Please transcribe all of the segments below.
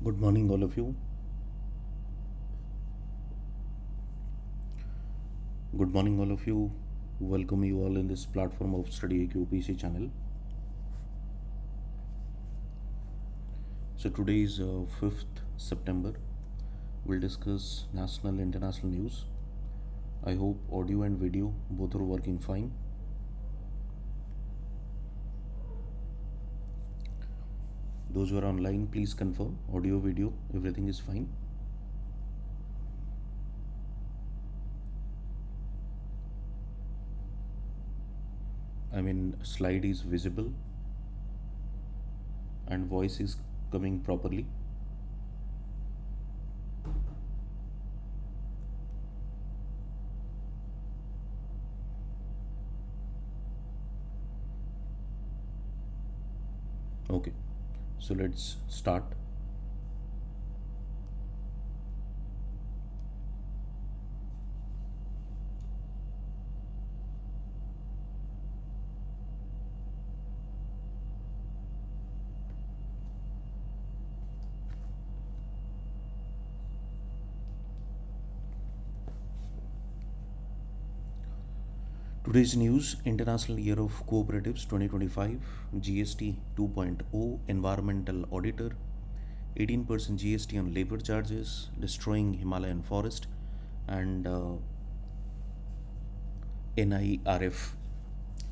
Good morning, all of you. Good morning, all of you. Welcome you all in this platform of StudyIQ PC channel. So today is 5th September. We'll discuss national international news. I hope audio and video both are working fine. Those who are online, please confirm audio, video, everything is fine. Slide is visible and voice is coming properly. Okay, so let's start. Today's news: International Year of Cooperatives 2025, GST 2.0, Environmental Auditor, 18% GST on labor charges, destroying Himalayan forest, and NIRF.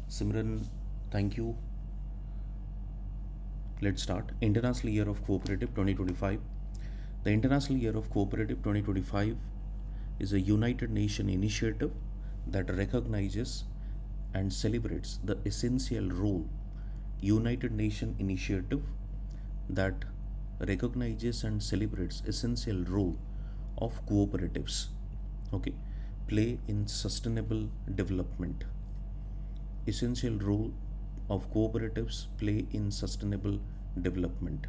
Simran, thank you. Let's start. International Year of Cooperative 2025. The International Year of Cooperative 2025 is a United Nations initiative that recognizes and celebrates the essential role. United Nations initiative that recognizes and celebrates essential role of cooperatives, play in sustainable development. Essential role of cooperatives play in sustainable development.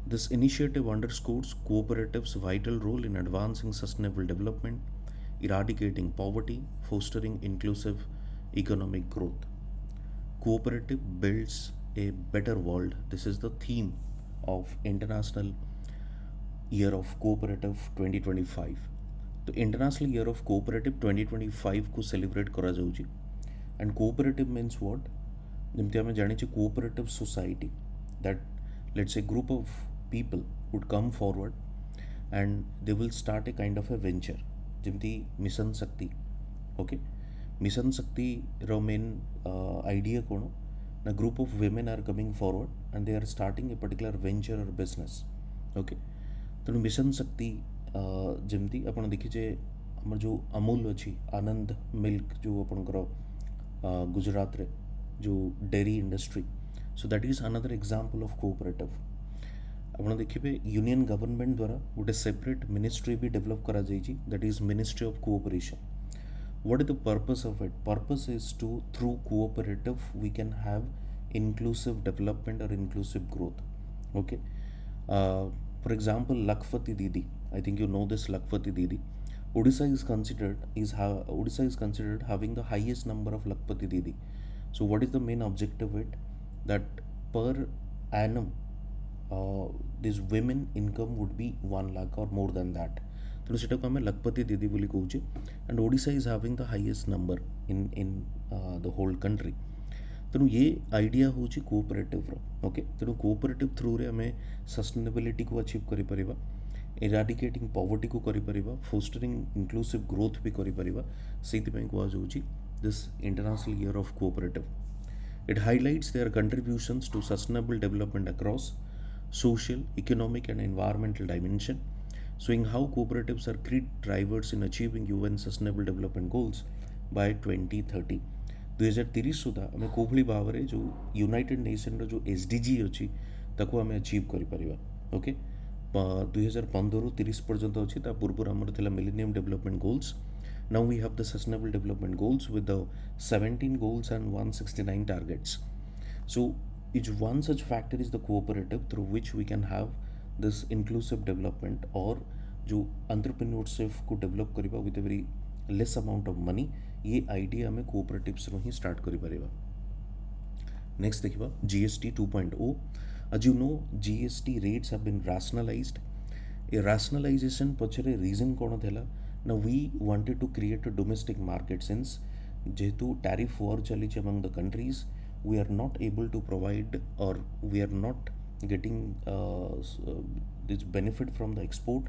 This initiative underscores cooperatives' vital role in advancing sustainable development, eradicating poverty, fostering inclusive economic growth. Cooperative builds a better world. This is the theme of International Year of Cooperative 2025. तो international year of cooperative 2025 को celebrate करा जाउची and cooperative means what जेमती आमे जानिचे cooperative society that lets a group of people would come forward and they will start a kind of a venture jimti mission shakti. Mission shakti ro main idea kono na group of women are coming forward and they are starting a particular venture or business. तेणु mission शक्ति जमती आप देखीचे आम जो अमूल अच्छी आनंद milk जो आपणकर गुजरात रे जो dairy industry, so that is another example of cooperative. आप देखिए यूनियन गवर्नमेंट द्वारा गोटे सेपरेट मिनिस्ट्री भी डेवलप करा जाइए, that is ministry of cooperation. What is the purpose of it? Purpose is to through cooperative we can have inclusive development or inclusive growth. For example, Lakpati Didi, I think you know this Lakpati Didi. Odisha is considered having the highest number of Lakpati Didi. So what is the main objective of it? That per annum this women income would be 1 lakh or more than that. तो सेटा को हमें लखपति दीदी बोली कहूचे and Odisha is having the highest number in the whole country. तेणु ये idea हूँ cooperative रो. तेणु कोऑपरेटिव थ्रू रे हमें सस्टेनेबिलिटी को अचीव करि परिबा, इराडिकेटिंग पॉवर्टी को करि परिबा, फोस्टरिंग इंक्लूसिव ग्रोथ भी करि परिबा. सेति पई को आजूची this international year of cooperative. It highlights their contributions to sustainable development across social, economic and environmental dimension, showing how cooperatives are key drivers in achieving UN Sustainable Development Goals by 2030. 2030 सुधा आम कोभली भाव में जो United nation जो SDG अच्छी ताको आम achieve करिपरिबा. 2015 ରୁ 30 पर्यंत अच्छी ता पूर्व आमर थिला millennium development goals. Now we have the sustainable development goals with the 17 goals and 169 targets. So each one such factor is the cooperative through which we can have this inclusive development or जो entrepreneurship को develop करिबा with a very less amount of money. ये idea हमें cooperatives रो ही start करि परिबा. Next देखिबा GST 2.0, As you know, GST rates have been rationalized. A rationalization पछरे reason कौन थेला ना we wanted to create a domestic market since जेहेतु tariff war चली among the countries, we are not able to provide or we are not getting this benefit from the export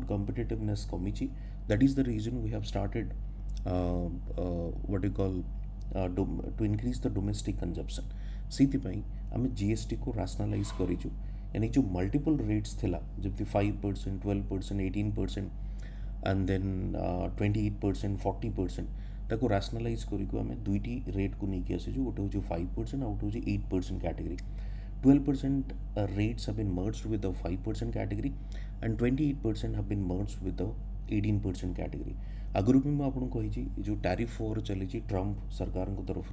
competitiveness komichi. That is the reason we have started what you call to increase the domestic consumption. सीथिपाई आम GST को राशनालाइज करूँ यानी जो multiple rates थिला जब 5%, 12%, 18% and then 28%, 40% ताको राशनालाइज करिको आम दुईटी rate को लेकिन आसीचु गोटे हूँ 5% आउ गोटे हूँ 8% category 12% rates have been merged with the 5% category and 28% have been merged with the 18% category. आगुरी भी मुझे कही जो टैरिफ वॉर चली ट्रम्प सरकार तरफ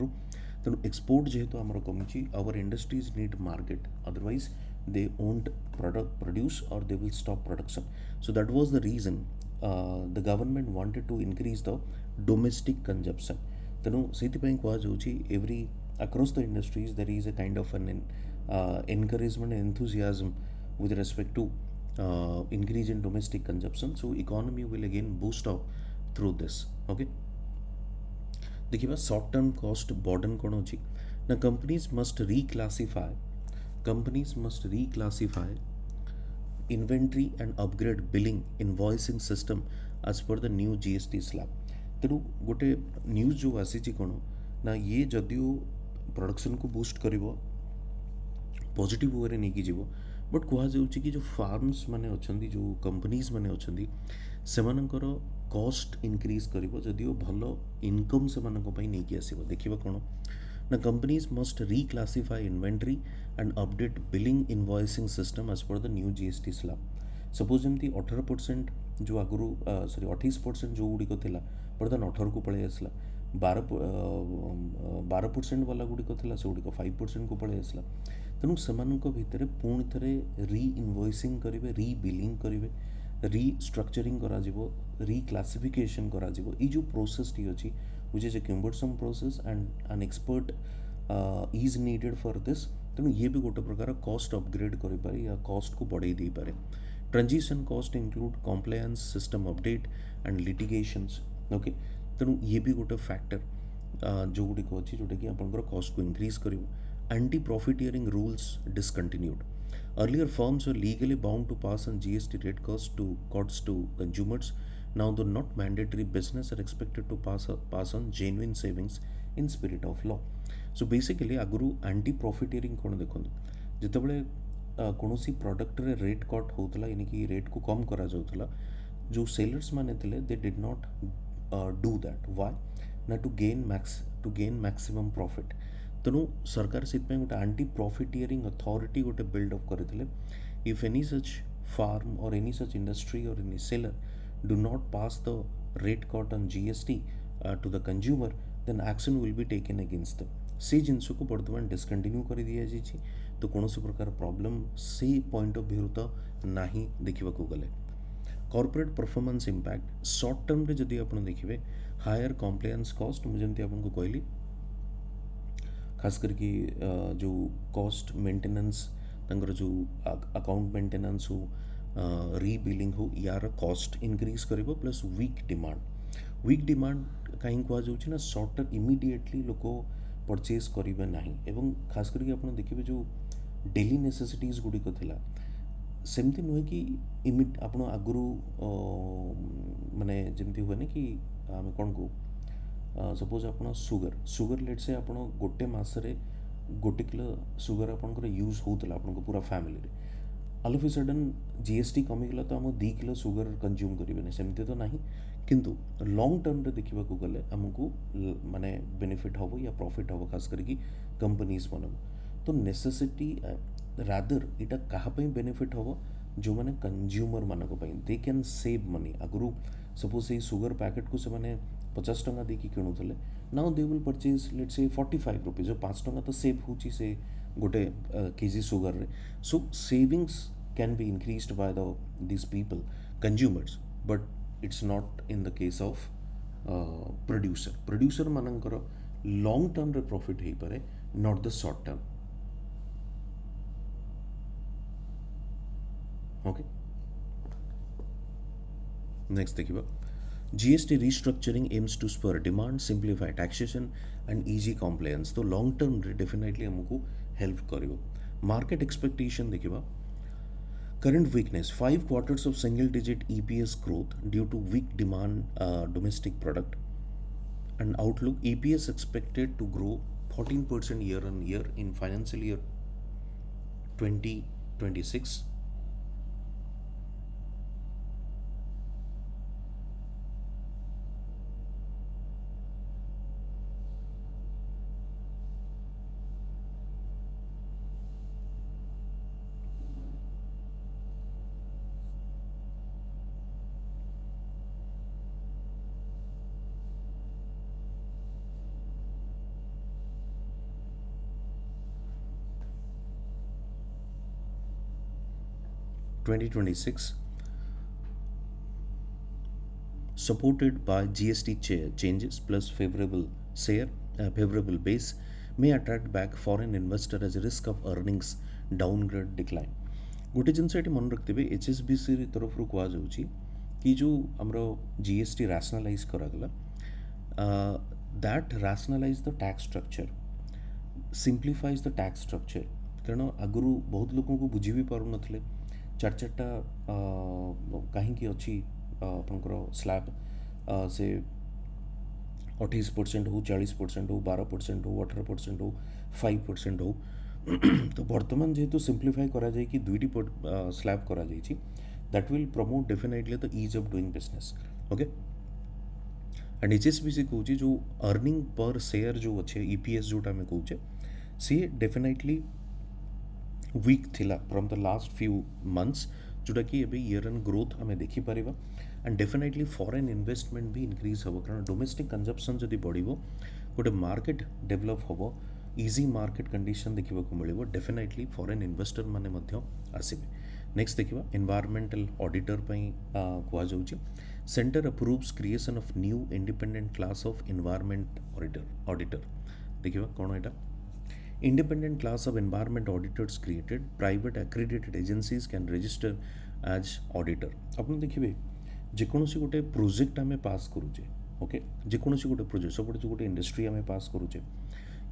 तेणु एक्सपोर्ट जेहेतु आमर कमी our industries need market otherwise they won't produce और they will stop production. So that was the reason the government wanted to increase the domestic consumption. तेणु से कहुच्छी every across the industries there is a kind of an encouragement and enthusiasm with respect to increase in domestic consumption. So economy will again boost up through this. Okay, देखिए short term cost burden कौन होची ना companies must reclassify inventory and upgrade billing invoicing system as per the new GST slab. तेणु गोटे news जो आसी कौन ना ये जदियो प्रोडक्शन को बूस्ट करिवो पॉजिटिव वे नहीं जीव बट कहुच्छी कि जो फार्म्स माने अछंती जो कंपनीज माने अछंती सेमानकर कॉस्ट इंक्रीज करिवो जदियो भल इनकम से मानक पई नहीं कि आसीबो. देखिबा कोन ना companies must reclassify inventory and update billing invoicing system as per the new GST slab. Suppose जमती 18% जो आगुरी 28% जो गुड़िक थिला बर्तमान 18 को पलि आसला 12% वाला गुड़िक थिला से गुड़िक 5% को पलि आसला. तेणु सेमानक भितर पुणी थे री इनवॉइसिंग करेंगे री बिलिंग करेंगे रीस्ट्रक्चरिंग रिक्लासिफिकेशन कर जो प्रोसेस टी अच्छी which is a cumbersome process and an expert is needed for this. तेणु ये भी गोटे प्रकार कॉस्ट अपग्रेड करें या कॉस्ट को बढ़ाई दे पारे. Transition cost include compliance system update and litigations. Okay, तेणु ये भी गोटे फैक्टर जो गुड़िक अच्छी जोटा कि आपंकर कॉस्ट को इंक्रीज कर. Anti profiteering rules discontinued. Earlier firms were legally bound to pass on GST rate costs to consumers. Now the not mandatory business are expected to pass on genuine savings in spirit of law. So basically आगुरु anti profiteering कौन देखो जितेबाला कौन सी product रे rate cut होता यानी कि रेट को कम करा जाउथला जो सेलर्स माने थे they did not do that. Why ना टू गेन मैक्सिमम प्रॉफिट. तेणु सरकार से गोटे एंटी प्रॉफिटियरिंग अथॉरिटी गोटे बिल्डअप करते. If any such firm or any such industry or any seller do not pass the rate cut on GST to the consumer then action will be taken against them. से जिनस को बर्तमान discontinue कर दि जाइए तो कौन प्रकार problem से point of view तो ना देखा गले. Corporate performance impact short term रे जदि आप देखिए हायर कॉम्प्लायंस कॉस्ट मुझे आपको कहली खास करके जो कॉस्ट मेंटेनेंस तंगर जो अकाउंट मेंटेनेंस हो रीबिलिंग हो यार कॉस्ट इंक्रीज करिवो प्लस वीक डिमांड कहीं कहुच्छी ना शॉर्ट टर्म इमिडिएटली लोक परचेज करेंगे ना एवं खास करके आप देखिए जो डेली नेसेसिटीज गुड़िक थिला सेमती नुहे कि आप आगुरी माने जमती हुए ना कि आम कौन कहू सपोज आप सुगर लेट से आप गोटे मसरे गोटे किलो सुगर आपंकर यूज होता आप पूरा family all of a sudden GST कमीगला तो आम 2 किलो सुगर कंज्यूम करेंगे सेमती तो ना किंतु लॉन्ग टर्म रे देखा गले आमको माने बेनिफिट हम या प्रॉफिट हम खास करके कंपनीज मन. तो नेसेसिटी रादर इटा कहापाई बेनिफिट हम जो मैंने कंज्यूमर मानक दे कैन सेव मनी. आगुरी सपोज से सुगर पैकेट को से 50 टंका देकी किणुले now they will purchase let say 45 rupees जो 5 टंका तो सेव होची से गोटे केजी सुगर रे. So savings can be increased by this people consumers but it's not in the case of producer मानकर लॉन्ग टर्म रे प्रॉफिट हो पारे not the short term. Okay next देखिए GST restructuring aims to spur demand simplify taxation and easy compliance तो long term definitely हमको help करिवो market expectation देखिए current weakness 5 quarters of single digit EPS growth due to weak demand domestic product and outlook EPS expected to grow 14% year on year in financial year 2026. 2026 supported by GST changes plus favorable base may attract back foreign investor as a risk of earnings downgrade decline गोटे जिनस ये मन रखिथे HSBC तरफ कहुच्छी कि जो आमर GST rationalise करागला that rationalise the tax structure simplifies the tax structure कारण आगु बहुत लोक को बुझी भी पार ना चार चार्टा कहीं अच्छी आपंकर स्लैब से 28% हो 40% हो 12% हो 18% हो 5% हो तो बर्तमान जेहेतु सिंप्लीफाई करा जाए कि दुईटी स्लैब करा जाए that will promote definitely the ease of doing business okay and HSBC कहूँ जो अर्निंग पर शेयर जो अच्छे EPS जोटा आम कहूचे सी डेफिनेटली वीक थिला from the last few months जोटा कि एबे ईयर एंड ग्रोथ आम देखिपर एंड डेफिनेटली फॉरेन इन्वेस्टमेंट भी इंक्रीज हम कारण डोमेस्टिक कंजप्शन जदि बढ़ो गोटे मार्केट डेभलप हम इजी मार्केट कंडीशन देखा मिले डेफिनेटली फॉरेन इन्वेस्टर माने आसबे नेक्स्ट देखा एनवायरमेंटल ऑडिटर कहुच्छी centre approves creation of new independent class of environment auditor देखा कौन यहाँ independent class of environment auditors created private accredited agencies can register as auditor आपन देखिए जेकोसी गोटे प्रोजेक्ट आम पास करुचे ओके जेकोसी गोटे प्रोजेक्ट सब गोटे इंडस्ट्री आम पास करुचे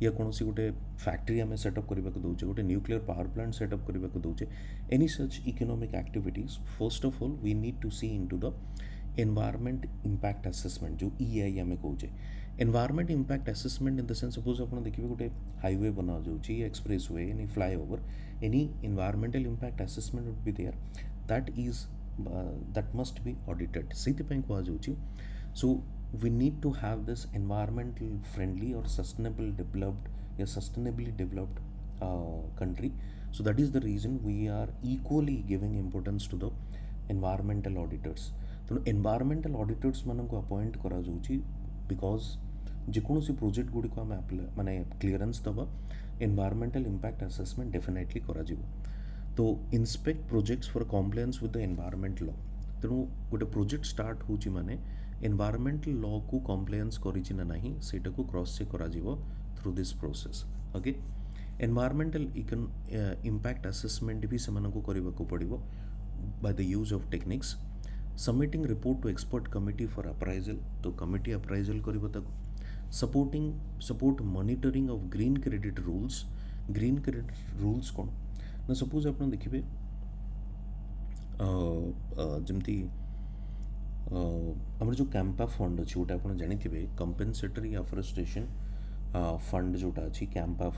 या कौन गोटे फैक्ट्री आम सेटअप करने को दौचे गोटे न्यूक्लियर पावर प्लांट सेटअप करने को दौचे any such economic activities first of all we need to see into the environment impact assessment जो EI आम कहे environment impact assessment in the sense suppose आप देखिए गोटे हाईवे बना जाऊँगी expressway any flyover any environmental impact assessment would be there that must be audited से कहुच्छी so we need to have this environmental friendly और sustainable developed या sustainably developed country so that is the reason we are equally giving importance to the environmental auditors तेणु environmental auditors मान को appoint करा जाउची because जेकोसी project गुड़िक आम माने clearance दबा एनवायरमेंटल इंपैक्ट असेसमेंट डेफिनेटली करा जिवो तो inspect projects for compliance with the environment law तेणु गोटे प्रोजेक्ट स्टार्ट होची माने एनवायरमेंटल लॉ को कॉम्प्लायंस करिछि ना नाही सेटा को क्रॉस चेक करा जिवो through this process okay environmental impact assessment भी सेमान को करबा को पड़िबो by the use of techniques submitting report to expert committee for appraisal तो कमिटी अप्राइजल कर support monitoring of green credit rules कौन ना सपोज आप देखिए जमती आमर जो कैंपा फंड अच्छी गोटे आप जानी कंपेनसेटरी अफरेस्टेशन फंड जोटा अच्छी कैंपा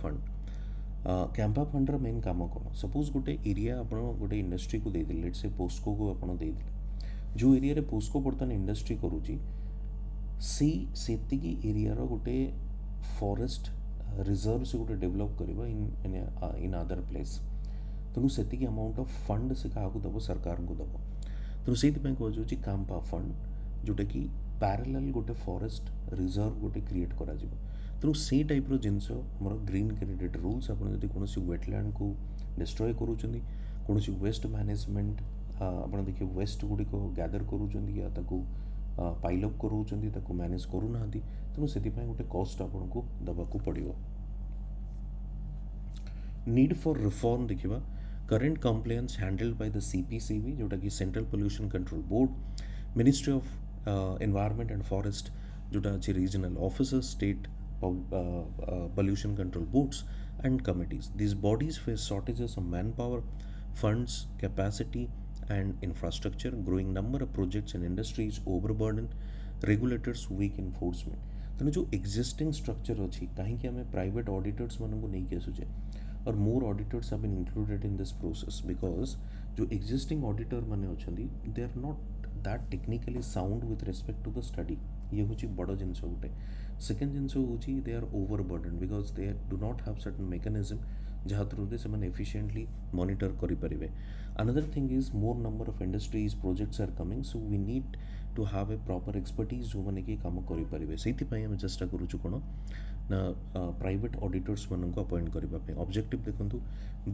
फंडर मेन काम कौन सपोज गोटे एरिया आप गोटे इंडस्ट्री को देदेले लेट्स से पोस्को को आप देदेले जो एरिया रे पोस्को बर्तमान इंडस्ट्री करुच्ची सेतिकी एरिया गोटे फॉरेस्ट रिजर्व से गोटे डेवलप करवा इन अदर प्लेस तेणु से अमाउंट ऑफ फंड से क्या दब सरकार को दब तेणु से कहुच्छी कांपा फंड जोटा कि पैरेलल गोटे फॉरेस्ट रिजर्व गोटे क्रिएट करा तेणु से टाइप जिनस आम ग्रीन क्रेडिट रूल्स आप कौन वेटलैंड को डिस्ट्रॉय करूँ कौन वेस्ट मैनेजमेंट आप देखिए वेस्ट गुड़िक गैदर करूँ या पाइलअप करूँ मैनेज करूना तेणु से गोटे कस्ट आपन को दबा को पड़ो नीड फॉर रिफॉर्म देखा Current compliance handled by the CPCB जोटा कि Central Pollution Control Board, Ministry of Environment and Forest जोटा अच्छी regional offices, state pollution control boards and committees. These bodies face shortages of manpower, funds, capacity and infrastructure, growing number of projects and industries, overburden, regulators, weak enforcement. तेणु जो existing structure अच्छी कहीं आम private auditors मानू नहीं आसुचे और more auditors have been included in this process because जो एक्जिस्टिंग ऑडिटर मैंने अच्छा they are not that technically sound with respect to the study ये हूँ बड़ जिनस गोटे सेकेंड जिनस हूँ they are over burden because they do not have certain mechanism जहाँ थ्रू से एफिशिएंटली मॉनिटर करेंगे. Another thing is more number of industries projects are coming so we need to have A proper expertise जो मैंने कि काम करेंगे से आम चेष्टा करूँ कौन ना प्राइवेट ऑडिटर्स मानक अपॉइंट करने ऑब्जेक्टिव देखो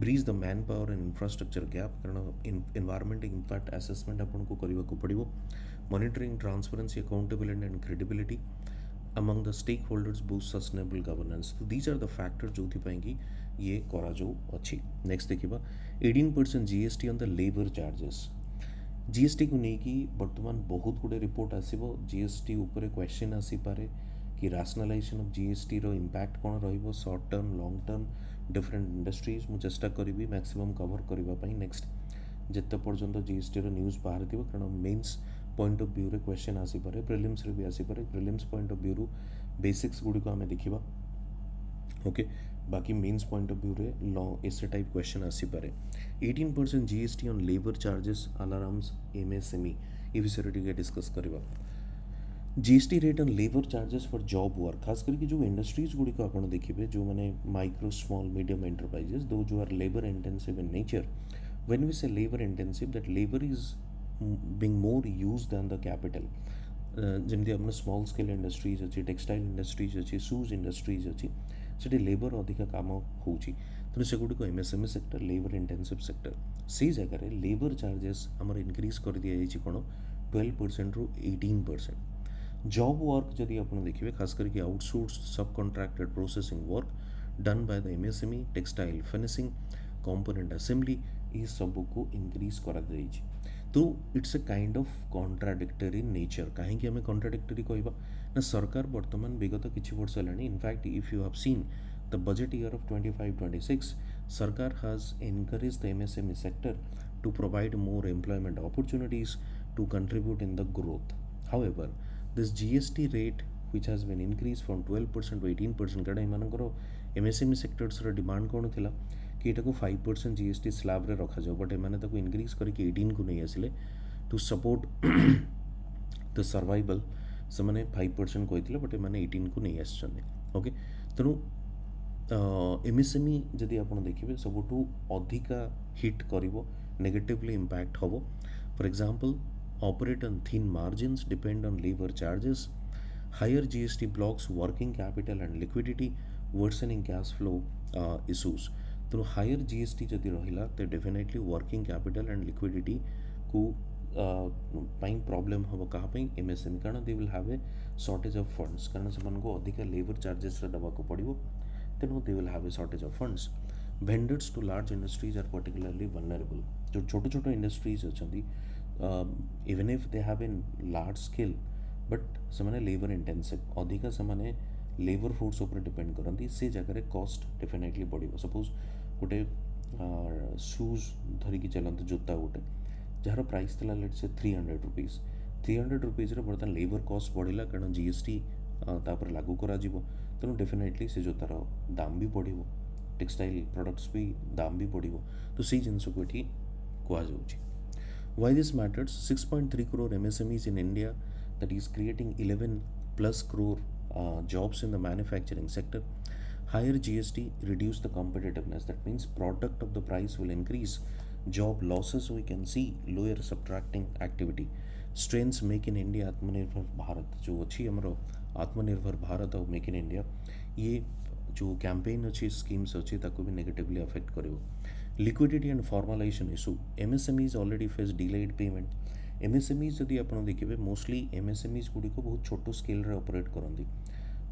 bridge the man power and infrastructure gap कारण एनवायरमेंट इंपैक्ट असेसमेंट आपको करने को पड़ो monitoring transparency accountability and credibility among the stakeholders boost sustainable governance. So these are the factors जो कि ये करा जो अच्छी. नेक्स्ट देखिए 18% GST on the labor charges. GST को नहीं कि वर्तमान बहुत गुड़े रिपोर्ट आसो GST उपर क्वेश्चन आसीपे कि रैशनलाइजेशन ऑफ GST रो इम्पैक्ट कौन रहिबो short term long term different industries मु चेष्टा करी मैक्सिमम कवर करने. नेक्स्ट जिते पर्यंत GST रो न्यूज़ बाहर थी कारण मेन्स पॉइंट ऑफ व्यू रे क्वेश्चन आसीपे प्रिलिम्स रे भी आसीपे prelims point of view basics गुड़ी को आम देखा ओके बाकी मेन्स पॉइंट ऑफ व्यू रे लॉ एसे टाइप क्वेश्चन आसीपे. 18% GST on labour charges alarms MSME ये विषय डिस्कस करवा. GST rate on labour charges for job work खास करके जो इंडस्ट्रीज गुड़ी को आप देखिए जो मैंने माइक्रो स्मॉल मीडियम एंटरप्राइजेस दो जो are labour intensive in nature. When we say labour intensive that labour is being more used than the capital. जमती अपना स्मॉल स्केल इंडस्ट्रीज अच्छी टेक्सटाइल इंडस्ट्रीज अच्छी शूज इंडस्ट्रीज अच्छी से लेबर अधिक काम हो तेणु से गुड़ी को MSME sector labour intensive sector से जगह लेबर चार्जेस आमर इनक्रीज कर दि जाइए कौन 12% रू 18%. जॉब वर्क जदि आप देखिए खास करके आउटसोर्स सब contracted processing work done by the MSME textile finishing component assembly ये सब को इनक्रीज करा जाइए. तो it's a kind of contradictory nature कहीं आम कॉन्ट्राडिक्टरी कहवा ना सरकार बर्तमान विगत किसी वर्ष है in fact if you have seen the budget year of 25-26 सरकार has encourage the MSME sector to provide more employment opportunities to contribute in the growth. However this GST rate which has been increased from 12% to 18% कारण एमानकर MSME sectors demand कौन थिला कि एटा को 5% GST slab रे रखा जाओ but एमाने ताको इनक्रीज करके 18 को नहीं आसिले टू सपोर्ट द सर्वाइवल से मैंने 5% कहते बट एमाने 18 को नहीं आसछन्ते. ओके तेणु MSME जदि आप देखिए सबुठू अधिका हिट करिवो नेगेटिवली इम्पैक्ट हम. For example operate on thin margins depend on labour charges. Higher GST blocks working capital and liquidity, worsening cash flow issues. तो higher GST जदि रहिला तो definitely working capital and liquidity को पाई problem हम कहाँ MSME कारण they will have a shortage of funds कारण से अधिक लेबर चार्जेस दवा को पड़ो तेणु they will have a shortage of funds. Vendors to large industries are particularly vulnerable. जो छोटे छोटे इंडस्ट्रीज अच्छा even if they have in large scale but से लेबर इंटेंसिव अधिका से लेबर फोर्स उपर डिपेंड करती से जगह कॉस्ट डेफिनेटली बढ़ो. सपोज गोटे शूज धरिकी चलते जोता गोटे जार प्राइस थी लेट से 300 रुपीज़ 300 रुपीज़ बर्तमान लेबर कॉस्ट बढ़ला कारण GST तापर लागू करा तेणु डेफिनेटली से जोतार दाम भी बढ़ो टेक्सटाइल प्रोडक्ट्स भी दाम भी बढ़ो. तो से जिनस को ये कहुच्छी. Why this matters? 6.3 crore MSMEs in India that is creating 11 plus crore jobs in the manufacturing sector. Higher GST reduce the competitiveness. That means product of the price will increase. Job losses we can see lower subtracting activity. Strengths make in India आत्मनिर्भर भारत जो अच्छी हमारा आत्मनिर्भर भारत और make in India ये जो campaign अच्छी schemes अच्छी ताको भी नेगेटिवली अफेक्ट करेगा. Liquidity and formalisation issue MSMEs already face delayed payment. MSMEs जदि आप देखिए मोस्टली MSMEs गुड़ी को बहुत छोट स्केल रे ऑपरेट करती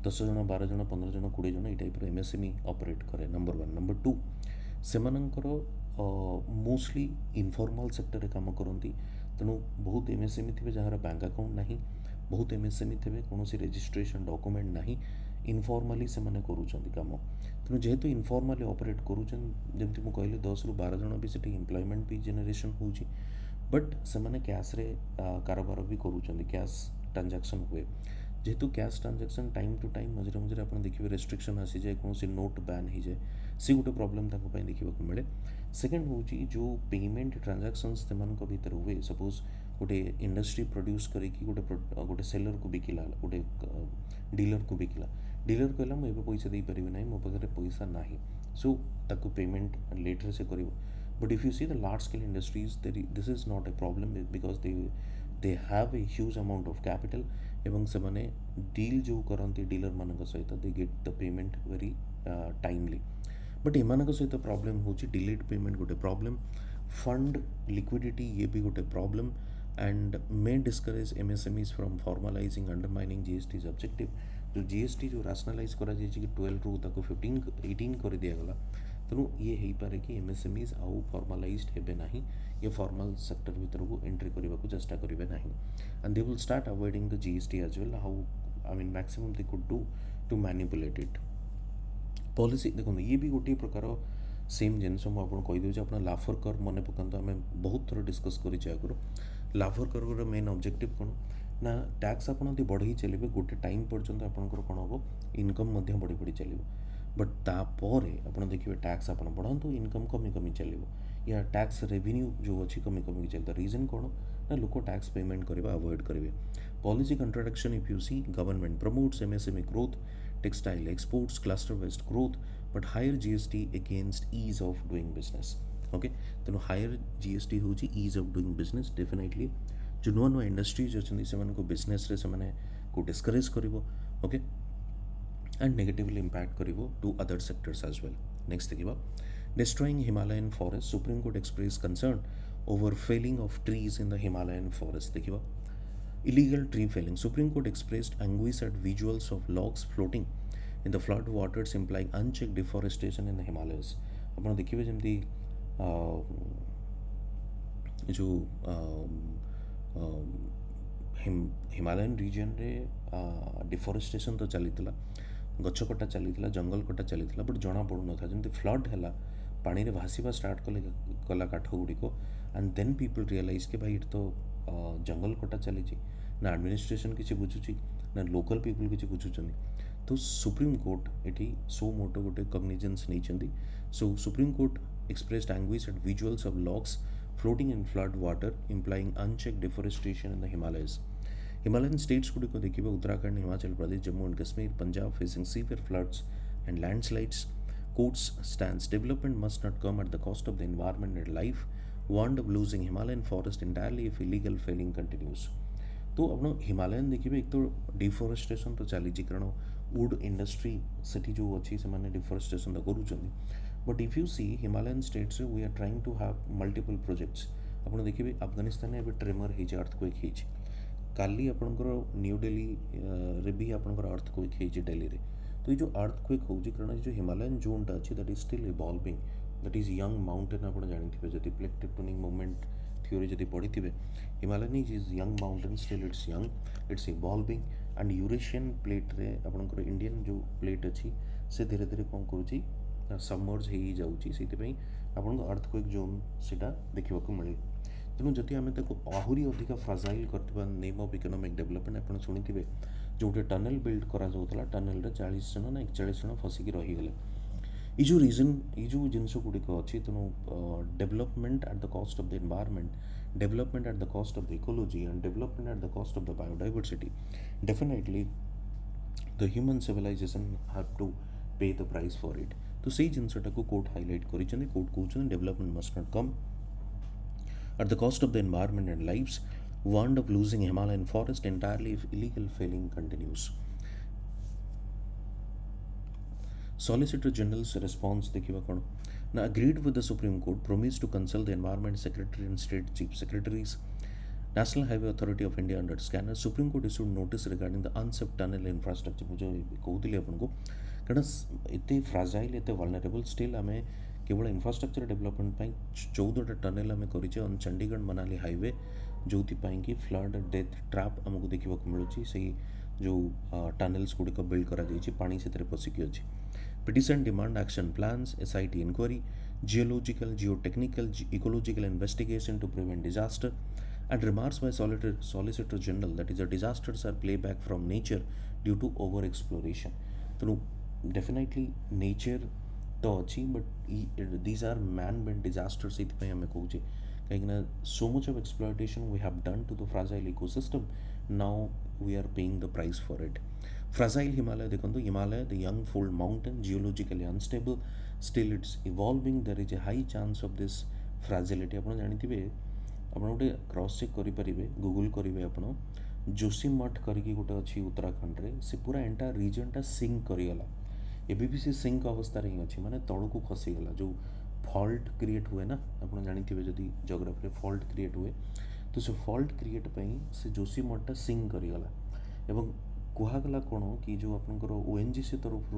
10 जन 12 जन 15 जन 20 जन ये टाइप MSME ऑपरेट करे. नंबर 1 नंबर 2 सेमानंकर मोस्टली इनफॉर्मल सेक्टर काम करती तेणु बहुत एमएसएमई थे जार बैंक अकाउंट ना बहुत एमएसएमई थे कौन रजिस्ट्रेशन डॉक्यूमेंट ना इनफॉर्मली से कम तेणु जेहेतु इनफॉर्मली ऑपरेट करमती मुझे कहली 10 ରୁ 12 जन भी से एम्प्लॉयमेंट भी जेनरेशन हो बट से कैश रे कारोबार भी करूँ कैश ट्रांजैक्शन हुए जेहेतु cash transaction time to time मझे मझे आप देखिए रेस्ट्रिक्शन आसी जाए कौन नोट बैन हो जाए सी गोटे प्रोब्लेम देखा मिले सेकेंड हूँ जो पेमेंट ट्रांजैक्शंस भर हुए सपोज गोटे इंडस्ट्री प्रोड्यूस करके गोटे सेलर को बिकिला गोटे डीलर को बिकिला डीलर कहला मुझे पैसा दे पारि ना मो पाखे पैसा ना सो ताको पेमेंट लेटर से कर but if you see the large scale industries this is not a problem because they have a huge amount of capital एवं से माने डील जो करती डीलर मान सहित they get the payment very timely but एमान सहित प्रॉब्लम हो डिलेड पेमेंट गोटे प्रॉब्लम फंड लिक्विडिटी ये भी गोटे problem and may discourage MSMEs from formalising undermining GST objective जो जीएसटी जो रैशनलाइज करा कि 12 रू 15 18 कर दिगला तेणु ये हो पारे कि एमएसएमईज आउ फॉर्मलाइज्ड हेबे नहीं ये फॉर्मल सेक्टर भीतर को एंट्री करने को चेष्टा करेंगे नहीं and they will start avoiding the GST as well how I mean maximum they could do to manipulate it policy देखो ये भी गोटे प्रकार सेम जिनस मुझे कहीदे आप लाफर कर मन पकात आम बहुत थर डिस्कस कर आगुरी लाफर कर मेन ऑब्जेक्टिव कौन ना टैक्स आप बढ़ई चलिए गोटे टाइम पर्यंत आपंकर कौन हम इनकम बढ़ी बढ़ी चलो बट तापर आप देखिए टैक्स आप बढ़ातु इनकम कमी कमी चलो या टैक्स रेवेन्यू जो अच्छी कमी कमी चलता रीजन कौन ना लोक टैक्स पेमेंट करवा अवॉइड करेंगे policy contradiction if you see government promotes MSME growth textile exports cluster based growth but higher GST against ease of doing business okay तेणु higher GST हूँ ease of doing business definitely जो नुआ नुआ industries अच्छी से business रे से को डिस्करेज करिवो ओके एंड नेगेटिवली इंपैक्ट करिवो to other sectors as well next देखिबा destroying Himalayan forest Supreme Court expressed concern over felling of trees in the Himalayan forest देखिबा illegal tree felling Supreme Court expressed anguish at visuals of logs floating in the flood waters implying unchecked deforestation in the Himalayas ଆପଣ ଦେଖିବେ ଯେମିତି जो Himalayan reason रे deforestation तो चली गछ कटा चली जंगल कटा चली बट जना पड़ू ना जमी फ्लड है पानी रे भासीबा स्टार्ट कला काठ गुड़िक एंड देन पीपल रियलाइज के भाई तो जंगल कटा चली ना एडमिनिस्ट्रेशन किसी बुझुची ना लोकल पीपल किसी बुझुचंदी तो सुप्रीम कोर्ट एटी सो मोटो गोटे कग्निजेंस नहीं so supreme court expressed anguish at visuals of logs floating in flood water implying unchecked deforestation in the Himalayas Himalayan states गुड़िक देखिए Uttarakhand Himachal Pradesh Jammu and Kashmir Punjab facing severe floods and landslides courts stands development must not come at the cost of the environment and life warned of losing Himalayan forest entirely if illegal felling continues तो आप Himalayan देखिए एक तो deforestation तो चली कारण would industry से जो अच्छी से डिफोरेस्टेशन तो करूँ but if you see Himalayan states we are trying to have multiple projects आप देखिए अफगानिस्तान में ट्रेमर हो अर्थक्वेक होती काली आपंकर न्यू दिल्ली रे भी आपंकर अर्थक्वेक होती दिल्ली रे तो ये जो अर्थक्वेक हो कारण जो हिमालयन जोनटा अच्छी that is still evolving that is young mountain आप जानते जब प्लेट टेक्टोनिक मूवमेंट थ्योरी जब पढ़ी थे Himalayan is young mountain still it's young it's evolving and Eurasian plate रे आपंकर इंडियन जो प्लेट अच्छी से धीरे धीरे कौन करुँची सबमर्ज हो जाऊँगी आपन अर्थक्वेक जोन से देखा मिले तेणु जदि आम आहरी अधिक फ्राजाइल कर नेम ऑफ इकोनॉमिक डेवलपमेंट आप शुणी जो गोटे टनल बिल्ड करा टनल 40 जन ना 41 जन फसिकी रहीगले ये जो रीजन ये जो जिनस गुड़िक अच्छी तेणु development at the cost of the environment development at the cost of the ecology and development at the cost of the biodiversity definitely the human civilisation have to pay the price for it तो से जिनसटा को court highlight कर court कहते development must not come at the cost of the environment and lives warned of losing Himalayan forest entirely if illegal felling continues. Solicitor General's response देखिए कौन ना agreed with the Supreme Court promised to consult the Environment Secretary and State Chief Secretaries. National Highway Authority of India under scanner Supreme Court issued notice regarding the unsafe tunnel infrastructure मुझे कहते आपको कारण एत fragile एत vulnerable still आम केवल infrastructure development 14टा tunnel आम कर चंडीगढ़ मनाली हाईवे जो कि फ्लड डेथ ट्रैप आमको देखा मिलूँ से जो टनेल्स गुड़िक बिल्ड कर पानी से पशिकी अच्छी petition demand action plans SIT inquiry geological geotechnical ecological investigation to prevent disaster and remarks by Solicitor General that is the disasters are playback from nature due to over exploration. So definitely nature तो अच्छी but these are man made disasters इतने हमें कौचे कहीं so much of exploitation we have done to the fragile ecosystem. Now we are paying the price for it. Fragile Himalaya देखो तो Himalaya the young fold mountain geologically unstable still it's evolving. There is a high chance of this fragility. ଆପଣ ଜାଣିଥିବେ ଆପଣ गोटे cross check करेंगे Google करेंगे आप जोशीमठ करके गोटे अच्छी उत्तराखंड रे से पूरा एंटायर रीजनटा सिंक करगला एबी भी से सिंक अवस्था ही अच्छी माने तलू को खसीगला जो फॉल्ट क्रिएट हुए ना आप जानते जदि जियोग्राफी फॉल्ट क्रिएट हुए तो से फॉल्ट क्रिएट से जोशीमठटा सिंक करगला एवं कहगला कौन कि जो आपंकर ONGC तरफ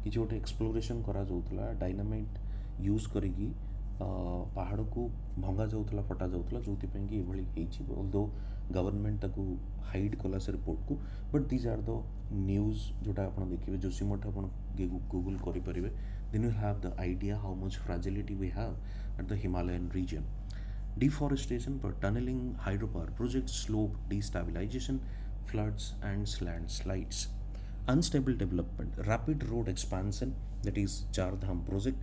कि गोटे एक्सप्लोरेशन करा जाउतला डायनामाइट यूज करी पहाड़ को भंगा जाऊला फटा जाऊला जो कि ऑल्दो गवर्नमेंट ताकू हाइड कला से रिपोर्ट को but these are the news जोटा आप देखिए जोशीमठ आप गूगल करेंगे then you have the idea how much fragility we have at the Himalayan region. Deforestation per tunneling hydropower projects, slope destabilization, floods and landslides. Unstable development, rapid road expansion that is Char Dham project,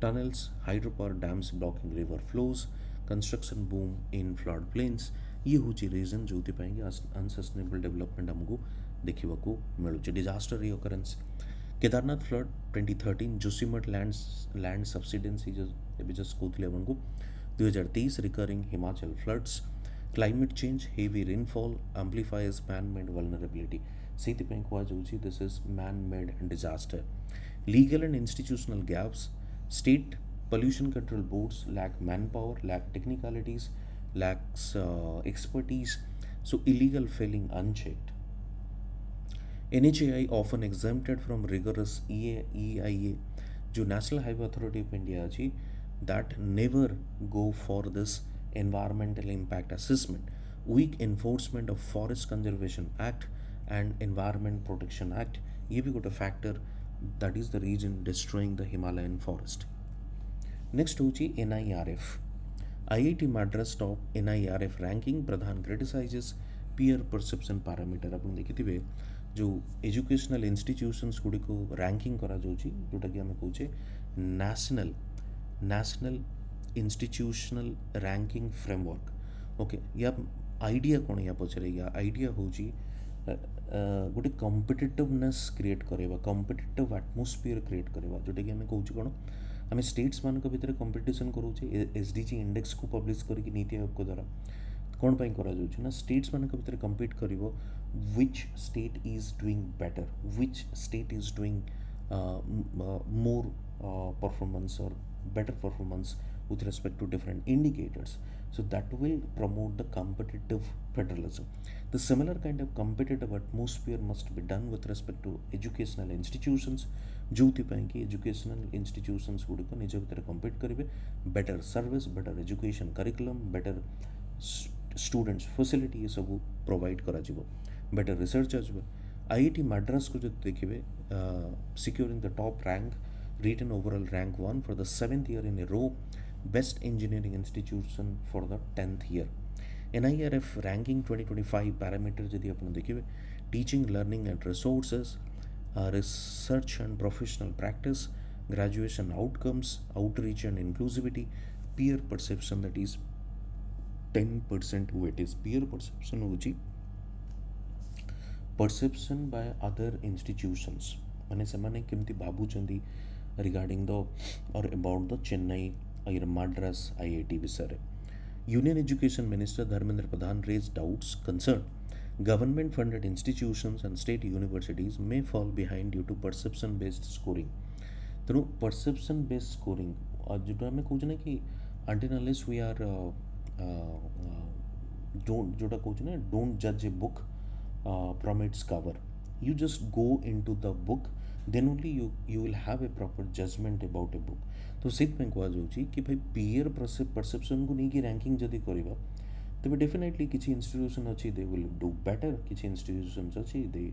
tunnels, hydropower dams blocking river flows, construction boom in flood plains. ये हूँ reason जो unsustainable development आमको देखा मिलूँ. Disaster recurrence Kedarnath flood 2013 Joshimath land subsidence just कहते आपको 2023 recurring Himachal floods climate change heavy rainfall amplifies man made vulnerability से कहुच्छी this is man made disaster. Legal and institutional gaps state pollution control boards lack manpower, lack technicalities, lacks expertise, so illegal filling unchecked. NHAI often exempted from rigorous EIA जो National Highway Authority of India अच्छी that never go for this environmental impact assessment. Weak enforcement of Forest Conservation Act and Environment Protection Act ये भी गोटे factor that is the region destroying the Himalayan forest. Next होची NIRF. IIT Madras top NIRF ranking. प्रधान criticizes peer perception parameter. आप देखिए जो educational institutions Gudi को ranking करा जोची जोटा कि आम कहे national institutional ranking framework. Okay या आइडिया कौन या पचरे आइडिया हूँ गोटे कॉम्पिटिटिवनेस क्रिएट करवा कॉम्पिटिटिव एटमोस्फियर क्रिएट करवा जोटा कि आम कौच कौन आम स्टेट्स मान भितर कंपटीशन करोचे SDG इंडेक्स को पब्लिश करके नीति आयोग द्वारा कौन पाई करा जाउछि ना स्टेट्स मान भितर कंपीट करिवो which state is doing better which state is doing more performance और better performance with respect to different indicators. So that will promote the competitive federalism. The similar kind of competitive atmosphere must be done with respect to educational institutions. जोथिपाई कि educational institutions गुड़िक निज भितर compete करेंगे better service, better education curriculum, better students facility ये सब provide करा जिवो better research Ajbe. IIT Madras को जो देखिए securing the top rank written overall rank 1 for the 7th year in a row, best engineering institution for the 10th year. NIRF ranking 2025 parameters यदि अपन देखिए teaching, learning and resources, research and professional practice, graduation outcomes, outreach and inclusivity, peer perception that is 10% weight is peer perception होची perception by other institutions माने से केमती भाबुचंदी regarding the or about the Chennai or Madras IIT विषय. Union Education Minister Dharmendra Pradhan raised doubts concern government funded institutions and state universities may fall behind due to perception based scoring. तेणु perception based scoring जोटा आम कहे ना कि until unless we are don't जोटा कहे ना don't judge a book from its cover. You just go into the book, then only you will have a proper judgment about a book. तो ସେଥିପାଇଁ କୁହାଯାଉଛି କି ଭାଇ ପିୟର ପରସେପ୍ସନକୁ ନେଇକି ରାଙ୍କିଙ୍ଗ ଯଦି କରିବା ତେବେ ଡେଫିନେଟଲି କିଛି ଇନଷ୍ଟିଟ୍ୟୁସନ୍ ଅଛି ଦେ ୱିଲ୍ ଡୁ ବେଟର୍, କିଛି ଇନଷ୍ଟିଟ୍ୟୁସନ୍ସ ଅଛି ଦେ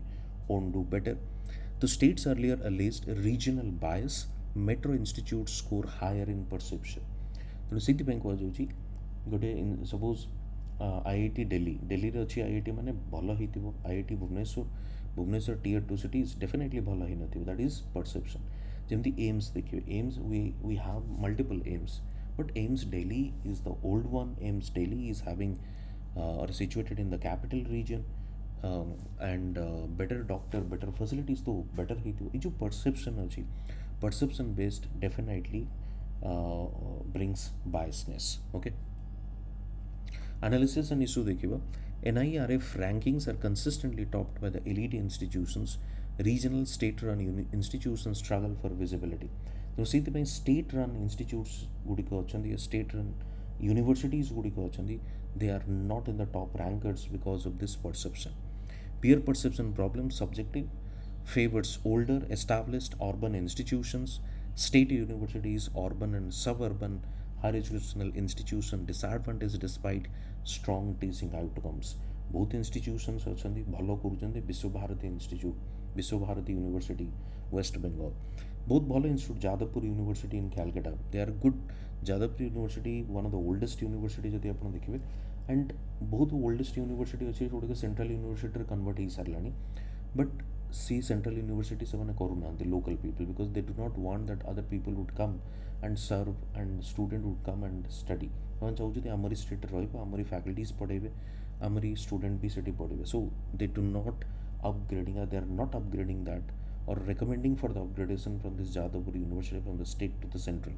won't do better. The states earlier alleged regional bias, metro institutes score higher in perception. ତେଣୁ ସେଥିପାଇଁ କୁହାଯାଉଛି ଗୋଟେ ସପୋଜ୍ IIT ଦିଲ୍ଲୀରେ ଅଛି IIT ମାନେ ଭଲ ହେଇଥିବ, IIT Bhubaneswar tier 2 cities definitely ଭଲ ହେଇନଥିବ, ଦ୍ୟାଟ୍ ଇଜ୍ ପରସେପ୍ସନ୍। ଯେମିତି ଏମ୍ସ ଦେଖିବେ, AIIMS we have multiple aims, but AIIMS Delhi is the old one. AIIMS Delhi is having or situated in the capital region, and better doctor, better facilities तो better ହେଇଥିବ। ଏ ଯେଉଁ perception ଅଛି, perception based definitely brings biasness. Okay, analysis and issue देखिबा, NIRF rankings are consistently topped by the elite institutions. Regional state-run institutions struggle for visibility. तो ସେଥିପାଇଁ state-run institutes ଗୁଡ଼ିକ ଅଛନ୍ତି, state-run universities ଗୁଡ଼ିକ ଅଛନ୍ତି, they are not in the top rankers because of this perception. Peer perception problem subjective, favors older established urban institutions, state universities, urban and suburban higher educational institution disadvantage despite strong teaching outcomes. Both institutions ଅଛନ୍ତି ଭଲ କରୁଛନ୍ତି, Visva Bharati institute, Visva Bharati university West Bengal ବହୁତ ଭଲ institute, Jadavpur university in Calcutta, they are good. Jadavpur university one of the oldest university ଯଦି ଆପଣ ଦେଖିବେ, and ବହୁତ oldest university ଅଛି ଯେଉଁଟାକ ସେଣ୍ଟ୍ରାଲ ୟୁନିଭର୍ସିଟିରେ କନଭର୍ଟ ହେଇସାରିଲାଣି, ବଟ୍ सी सेंट्रल यूनिवर्सिटी से करूना local people because they do not want that other people would come and serve and student would come and study. ସେମାନେ ଚାହୁଁଛନ୍ତି ଆମରି ଷ୍ଟେଟ୍ରେ ରହିବ, ଆମରି ଫ୍ୟାକଲ୍ଟିଜ୍ ପଢ଼େଇବେ, ଆମରି ଷ୍ଟୁଡେଣ୍ଟ ବି ସେଠି ପଢ଼ିବେ। So they do not upgrading, or they are not upgrading that or recommending for the upgradation from this Jatadhari University from the state to the central.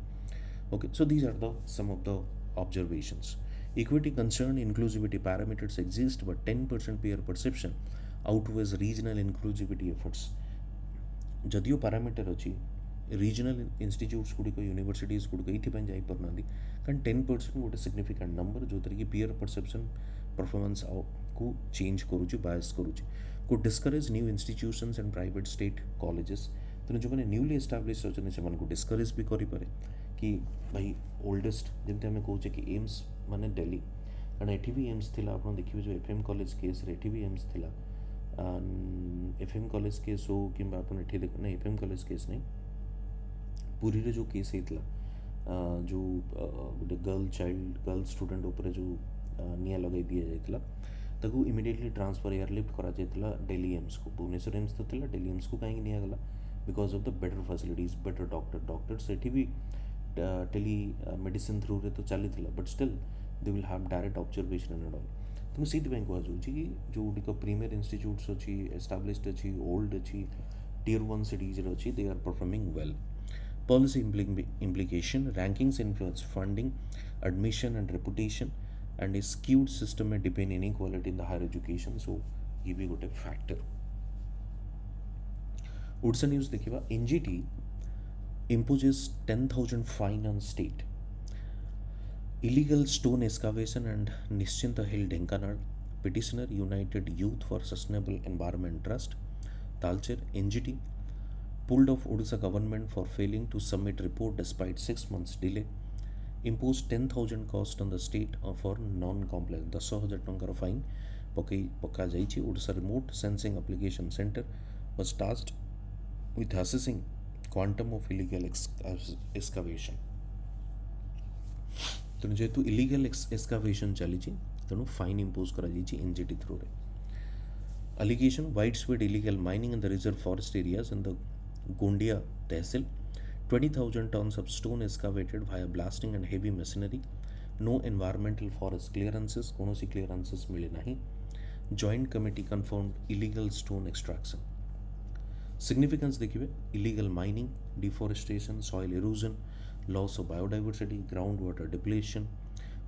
Okay, so these are the some of the observations. Equity concern inclusivity parameters exist, but 10% peer perception outweighs regional inclusivity efforts. जदियो parameter अच्छी regional institutes गुड़िक universities गुड़िक ये जापार कारण 10% गोटे significant number जो कि पीयर परसेप्शन परफॉर्मेंस को चेंज करुच्ची, बायस करुच्ची, को discourage new institutions and private state colleges. तेणु जो मैंने न्यूली एस्टाब्लिश अच्छे से डिस्करेज भी करें कि भाई ओल्डेस्ट जमी आम कहे कि एम्स माने दिल्ली, कारण एटी भी एम्स थी, आप देखिए जो FM कॉलेज केस एटी भी एम्स थी, FM कॉलेज केस हो कि देख ना FM कॉलेज केस नहीं, पुरी रे जो केस होता जो गोटे गर्ल स्टूडेंट उपर जो निया लगे दि जाता ताकू इमिडिएटली ट्रांसफर एयरलिफ्ट करा जाता दिल्ली एम्स को। भुवनेश्वर एम्स तो था, दिल्ली एम्स को कहीं निगला because of the better facilities, better doctor से भी टेली मेडिसिन थ्रू रे तो चली था, but still they will have direct observation and all. तेणु से कहुच्छी कि जो गुड़िक प्रीमियर इंस्टीट्यूट्स अच्छी, एस्टाब्लिश्ड अच्छी, ओल्ड अच्छी, tier 1 cities अच्छी, they are performing well. Policy implication, rankings influence funding, admission and reputation, and a skewed system may depend inequality in the higher education. So ये भी गोटे factor. Odisha news देखिबा, NGT imposes 10,000 fine on state. Illegal stone excavation and Nischinta Hill Dhenkanal, petitioner United Youth for Sustainable Environment Trust, Talcher, NGT pulled off Odisha government for failing to submit report despite 6 months delay, imposed 10,000 cost on the state for non-compliance, 10,000 टंकार fine पका जाइछि। Odisha remote sensing application center was tasked with assessing quantum of illegal excavation. तेणु जेहेतु illegal excavation चली तेणु fine impose कर NGT through रे। Allegation, widespread illegal mining in the reserve forest areas in the Gondia Tehsil, 20,000 tons of stone excavated via blasting and heavy machinery, no environmental forest clearances, कौनसी clearances मिले नहीं, joint committee confirmed illegal stone extraction. Significance देखिए, illegal mining, deforestation, soil erosion, loss of biodiversity, groundwater depletion,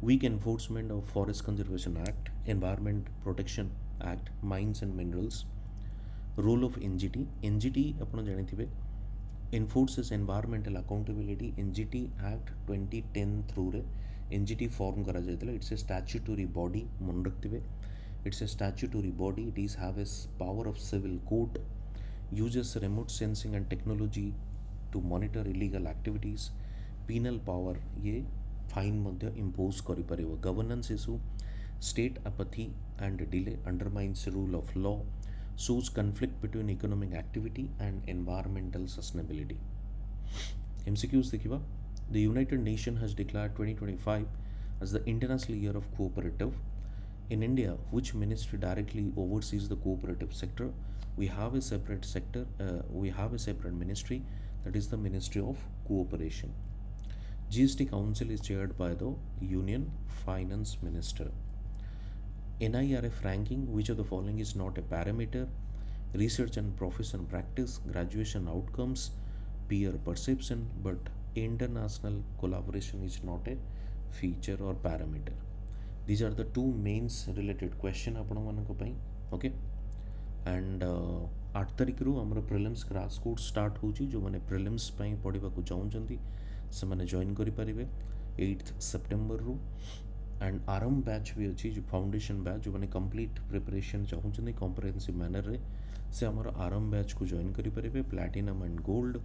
weak enforcement of Forest Conservation Act, Environment Protection Act, Mines and Minerals. Role of NGT, NGT अपन जानी enforces environmental accountability. NGT Act 2010 through रे NGT form करा जाता, it's a statutory body मन रखते, it's a statutory body, it is have a power of civil court uses remote sensing and technology to monitor illegal activities, penal power ये fine Madhya impose करिपारिबो, governance issue, state apathy and delay undermines rule of law, shows conflict between economic activity and environmental sustainability. MCQs देखिबा, the United Nations has declared 2025 as the International Year of Cooperative. In India, which ministry directly oversees the cooperative sector? We have a separate sector, we have a separate ministry, that is the Ministry of Cooperation. GST Council is chaired by the Union Finance Minister. NIRF ranking, which of the following is not a parameter? Research and profession practice, graduation outcomes, peer perception, but international collaboration is not a feature or parameter. These are the two mains related question आपण मानक पई. Okay and 8 तारिख रु हमर prelims crash course start होची, जो माने prelims पई पढिबा को चाहउचंती से माने जॉइन करि परिबे 8 सेप्टेम्बर रु. एंड आरंभ बैच भी अच्छी, जो फाउंडेशन बैच जो मैंने कंप्लीट प्रिपरेशन चाहूँ कॉम्प्रिहेंसिव मैनर रे से आमर आरंभ बैच को जॉइन करेंगे. Platinum and gold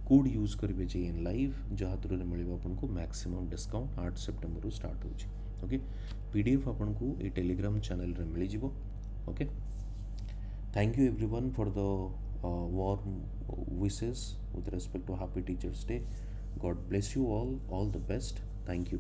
code use करेंगे जेएन लाइव, जहाँ थ्रू मिले आपको मैक्सिमम डिस्काउंट 8 सेप्टेम्बर रु स्टार्ट हो. ओके पीडीएफ आपको ये टेलीग्राम चैनल रे मिल जिवो. Okay thank you everyone for the warm wishes with respect to happy teachers day. God bless you all the best. Thank you.